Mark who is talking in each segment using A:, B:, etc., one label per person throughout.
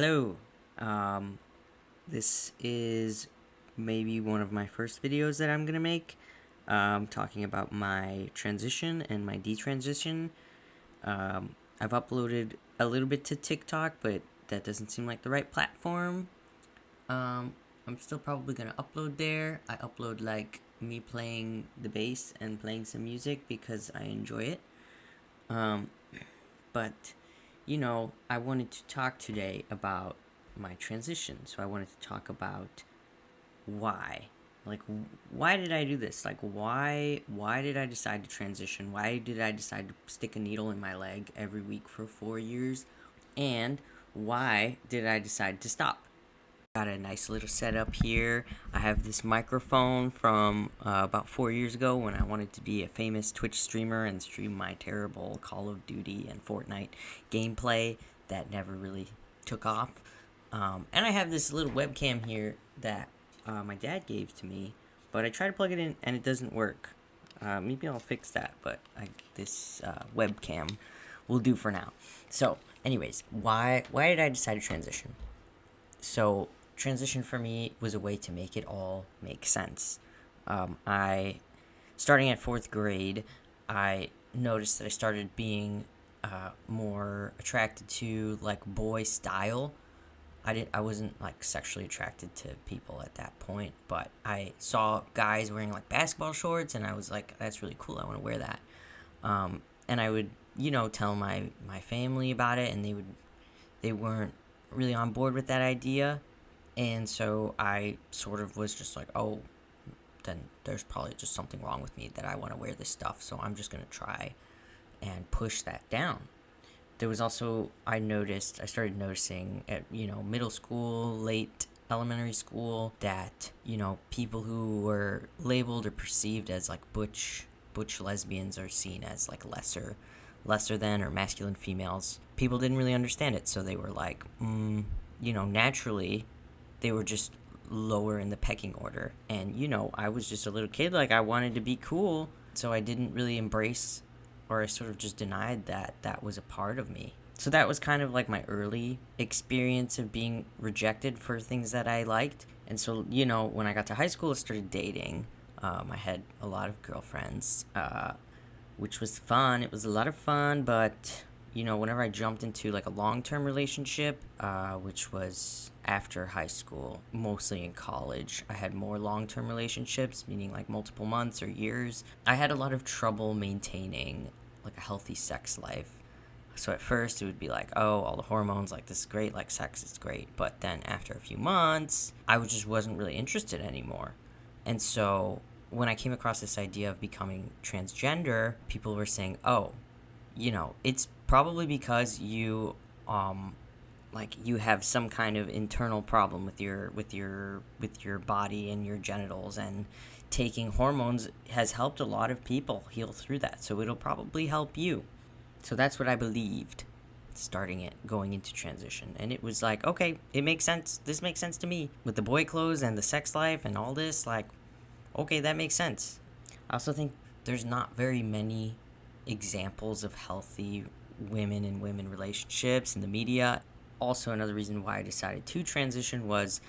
A: Hello. Um, this is maybe one of my first videos that I'm gonna make, talking about my transition and my detransition. I've uploaded a little bit to TikTok, but that doesn't seem like the right platform. I'm still probably gonna upload there. I upload like me playing the bass and playing some music because I enjoy it. Um, but I wanted to talk today about my transition. So I wanted to talk about why. Like, why did I do this? Like, why did I decide to transition? Why did I decide to stick a needle in my leg every week for 4 years? And why did I decide to stop? Got a nice little setup here. I have this microphone from about 4 years ago when I wanted to be a famous Twitch streamer and stream my terrible Call of Duty and Fortnite gameplay that never really took off. And I have this little webcam here that my dad gave to me, but I tried to plug it in and it doesn't work. Maybe I'll fix that, but this webcam will do for now. So, anyways, why did I decide to transition? So transition for me was a way to make it all make sense. I starting at fourth grade, I noticed that I started being more attracted to like boy style. I wasn't like sexually attracted to people at that point, but I saw guys wearing like basketball shorts, and I was like, that's really cool. I want to wear that. And I would tell my family about it, and they weren't really on board with that idea. And so I sort of was just like, oh, then there's probably just something wrong with me that I want to wear this stuff. So I'm just going to try and push that down. There was also, I started noticing at, middle school, late elementary school, that, people who were labeled or perceived as like butch lesbians are seen as like lesser than, or masculine females. People didn't really understand it, so they were like, naturally, they were just lower in the pecking order. And, I was just a little kid, like, I wanted to be cool, so I didn't really embrace, or I sort of just denied that was a part of me. So that was kind of like my early experience of being rejected for things that I liked. And so, when I got to high school, I started dating. I had a lot of girlfriends, which was fun. It was a lot of fun, but whenever I jumped into like a long-term relationship, which was after high school, mostly in college, I had more long-term relationships, meaning like multiple months or years. I had a lot of trouble maintaining like a healthy sex life. So at first it would be like, oh, all the hormones, like this is great, like sex is great. But then after a few months, I just wasn't really interested anymore. And so when I came across this idea of becoming transgender, people were saying, oh, it's probably because you you have some kind of internal problem with your body and your genitals, and taking hormones has helped a lot of people heal through that, so it'll probably help you. So that's what I believed going into transition. And it was like, okay, it makes sense. This makes sense to me with the boy clothes and the sex life and all this. Like, okay, that makes sense. I also think there's not very many examples of healthy women and women relationships in the media. Also, another reason why I decided to transition was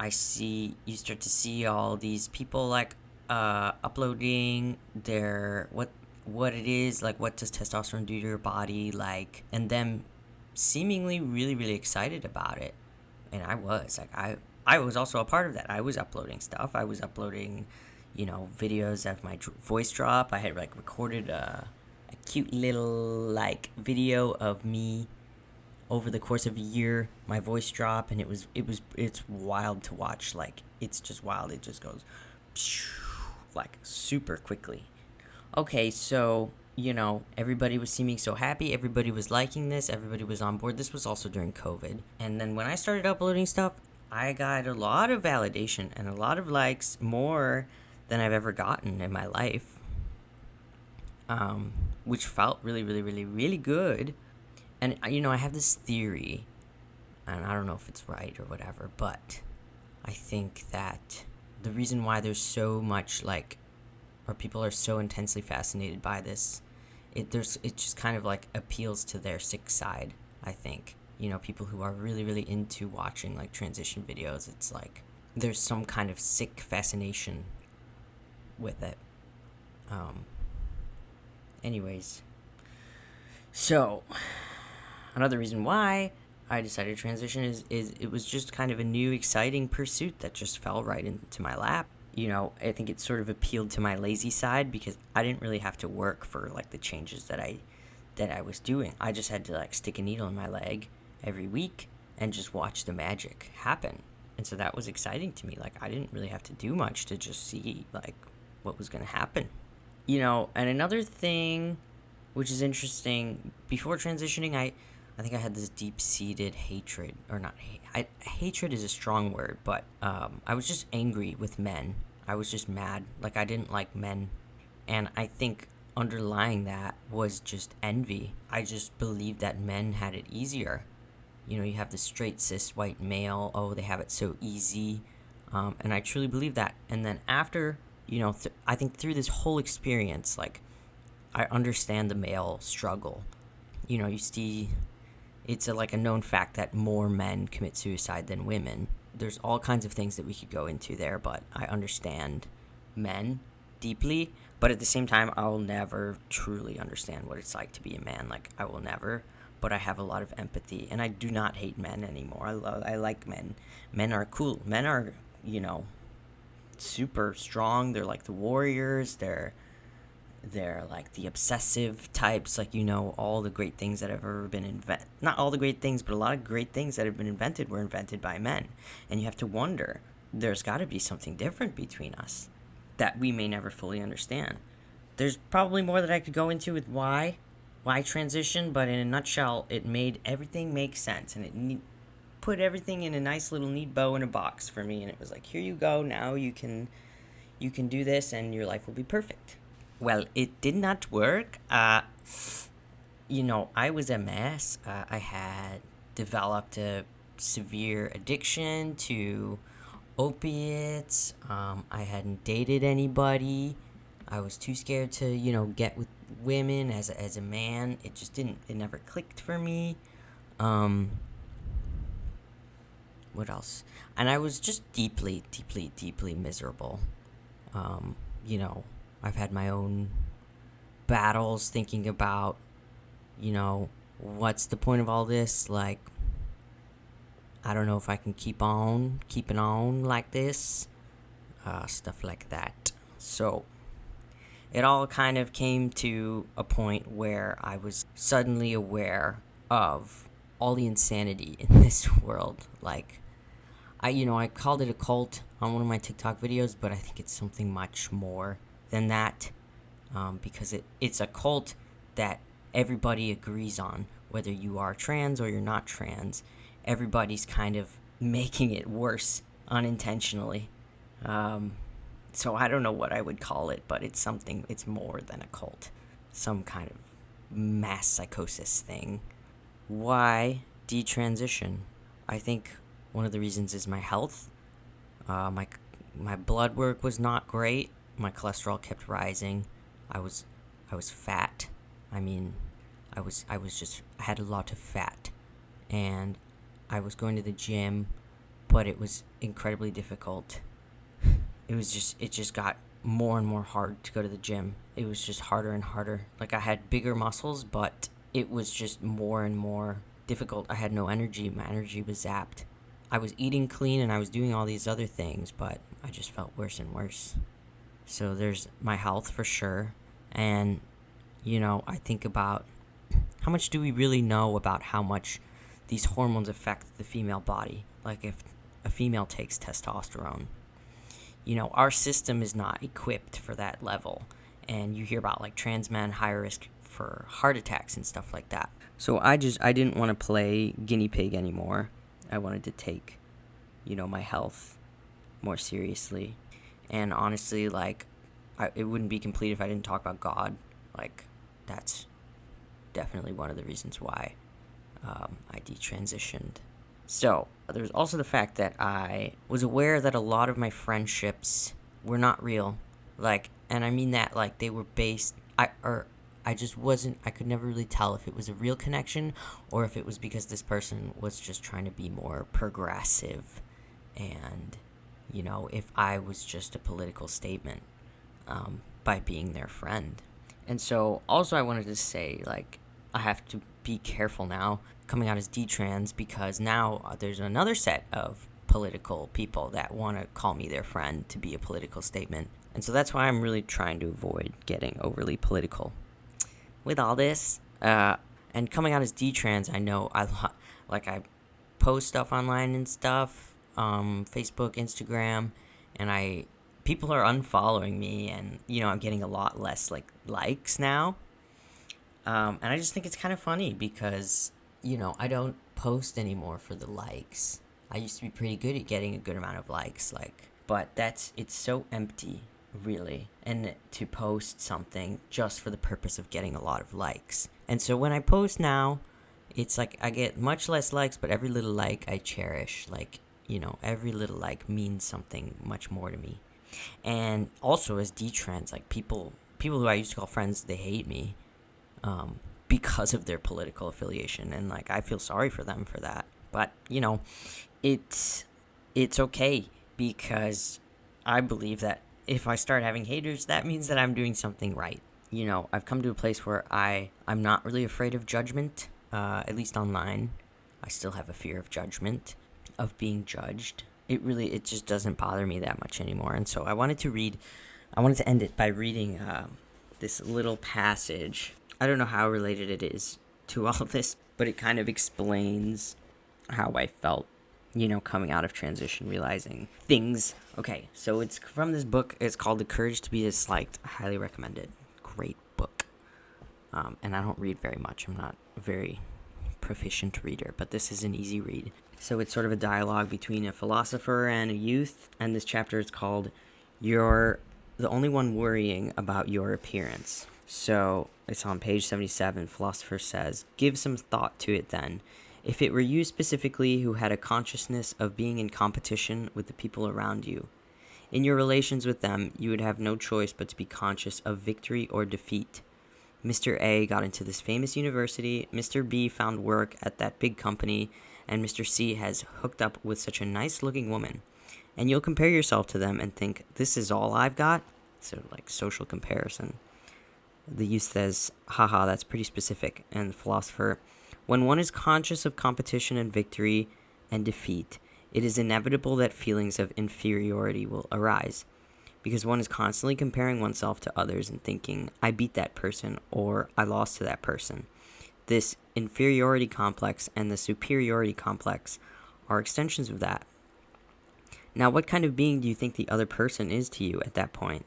A: you start to see all these people like uploading their what it is, like what does testosterone do to your body, like, and them seemingly really, really excited about it. And I was like, I was also a part of that. I was uploading stuff. I was uploading videos of my voice drop. I had like recorded a cute little like video of me over the course of a year, my voice drop, and it's wild to watch. Like, it's just wild. It just goes like super quickly. Okay, so everybody was seeming so happy, everybody was liking this, everybody was on board. This was also during COVID. And then when I started uploading stuff, I got a lot of validation and a lot of likes, more than I've ever gotten in my life, which felt really, really, really, really good. And I have this theory, and I don't know if it's right or whatever, but I think that the reason why there's so much or people are so intensely fascinated by this, it just kind of like appeals to their sick side, I think. people who are really, really into watching, like, transition videos. It's like there's some kind of sick fascination with it. Anyways, so another reason why I decided to transition is it was just kind of a new, exciting pursuit that just fell right into my lap. I think it sort of appealed to my lazy side because I didn't really have to work for, like, the changes that I was doing. I just had to, like, stick a needle in my leg every week and just watch the magic happen. And so that was exciting to me. Like, I didn't really have to do much to just see, like, what was going to happen. And another thing which is interesting, before transitioning, I think I had this deep-seated hatred, or not hatred is a strong word, but I was just angry with men. I was just mad. Like, I didn't like men. And I think underlying that was just envy. I just believed that men had it easier. You have the straight cis white male, oh, they have it so easy. And I truly believe that. And then after, I think through this whole experience, like, I understand the male struggle. You see, it's like a known fact that more men commit suicide than women. There's all kinds of things that we could go into there, but I understand men deeply. But at the same time, I'll never truly understand what it's like to be a man. Like, I will never. But I have a lot of empathy, and I do not hate men anymore. I like men. Men are cool. Men are, super strong. They're like the warriors. They're like the obsessive types. Like, all the great things that have ever been invented. Not all the great things, but a lot of great things that have been invented were invented by men. And you have to wonder, there's got to be something different between us that we may never fully understand. There's probably more that I could go into with why transition, but in a nutshell, it made everything make sense, and it put everything in a nice little neat bow in a box for me, and it was like, here you go, now you can do this, and your life will be perfect. Well, it did not work. I was a mess. I had developed a severe addiction to opiates. I hadn't dated anybody. I was too scared to, get with women as a man. It never clicked for me. What else? And I was just deeply, deeply, deeply miserable. I've had my own battles thinking about, what's the point of all this? Like, I don't know if I can keep keeping on like this. Stuff like that. So, it all kind of came to a point where I was suddenly aware of all the insanity in this world. Like, I called it a cult on one of my TikTok videos, but I think it's something much more than that, because it's a cult that everybody agrees on, whether you are trans or you're not trans. Everybody's kind of making it worse unintentionally. So I don't know what I would call it, but it's more than a cult. Some kind of mass psychosis thing. Why detransition? I think one of the reasons is my health. My blood work was not great. My cholesterol kept rising. I was fat. I had a lot of fat. And I was going to the gym, but it was incredibly difficult. It just got more and more hard to go to the gym. It was just harder and harder. Like, I had bigger muscles, but it was just more and more difficult. I had no energy. My energy was zapped. I was eating clean and I was doing all these other things, but I just felt worse and worse. So there's my health for sure. And, I think about how much do we really know about how much these hormones affect the female body. Like, if a female takes testosterone, our system is not equipped for that level. And you hear about, like, trans men, high risk for heart attacks and stuff like that. So I didn't want to play guinea pig anymore. I wanted to take, my health more seriously. And honestly, like, it wouldn't be complete if I didn't talk about God. Like, that's definitely one of the reasons why I detransitioned. So, there's also the fact that I was aware that a lot of my friendships were not real. Like, and I mean that, like, they were based, I just wasn't, I could never really tell if it was a real connection or if it was because this person was just trying to be more progressive and, if I was just a political statement by being their friend. And so also I wanted to say, like, I have to be careful now coming out as Detrans because now there's another set of political people that want to call me their friend to be a political statement. And so that's why I'm really trying to avoid getting overly political with all this. And coming out as Detrans, I know I post stuff online and stuff, Facebook, Instagram, and people are unfollowing me, and I'm getting a lot less likes now. And I just think it's kind of funny because I don't post anymore for the likes. I used to be pretty good at getting a good amount of likes, but it's so empty, really, and to post something just for the purpose of getting a lot of likes. And so when I post now, it's like I get much less likes, but every little like I cherish. Every little like means something much more to me. And also as Detrans, people who I used to call friends, they hate me because of their political affiliation, and I feel sorry for them for that. But it's okay, because I believe that if I start having haters, that means that I'm doing something right. I've come to a place where I'm not really afraid of judgment, at least online. I still have a fear of judgment, of being judged. It just doesn't bother me that much anymore. And so I wanted to end it by reading this little passage. I don't know how related it is to all of this, but it kind of explains how I felt, coming out of transition, realizing things. Okay, so it's from this book. It's called The Courage to Be Disliked. I highly recommend it. Great book. And I don't read very much. I'm not a very proficient reader, but this is an easy read. So it's sort of a dialogue between a philosopher and a youth, and this chapter is called You're the Only One Worrying About Your Appearance. So it's on page 77. Philosopher says, give some thought to it then. If it were you specifically who had a consciousness of being in competition with the people around you, in your relations with them, you would have no choice but to be conscious of victory or defeat. Mr. A got into this famous university, Mr. B found work at that big company, and Mr. C has hooked up with such a nice-looking woman. And you'll compare yourself to them and think, this is all I've got? So, social comparison. The youth says, haha, that's pretty specific. And the philosopher, when one is conscious of competition and victory and defeat, it is inevitable that feelings of inferiority will arise, because one is constantly comparing oneself to others and thinking, I beat that person, or I lost to that person. This inferiority complex and the superiority complex are extensions of that. Now, what kind of being do you think the other person is to you at that point?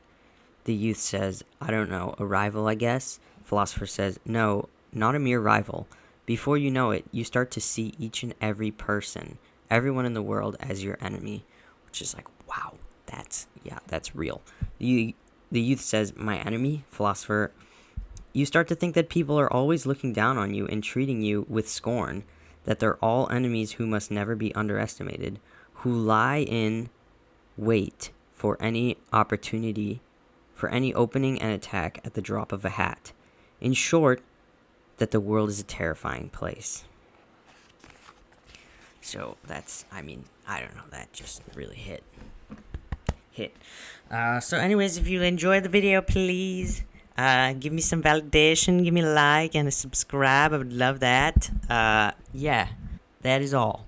A: The youth says, I don't know, a rival, I guess? Philosopher says, no, not a mere rival. Before you know it, you start to see each and every person, everyone in the world, as your enemy, which is wow, that's real. The youth says, my enemy? Philosopher, you start to think that people are always looking down on you and treating you with scorn, that they're all enemies who must never be underestimated, who lie in wait for any opportunity, for any opening and attack at the drop of a hat. In short, that the world is a terrifying place. So that's, I don't know, that just really hit. So anyways, if you enjoyed the video, please give me some validation, give me a like and a subscribe. I would love that. Yeah, that is all.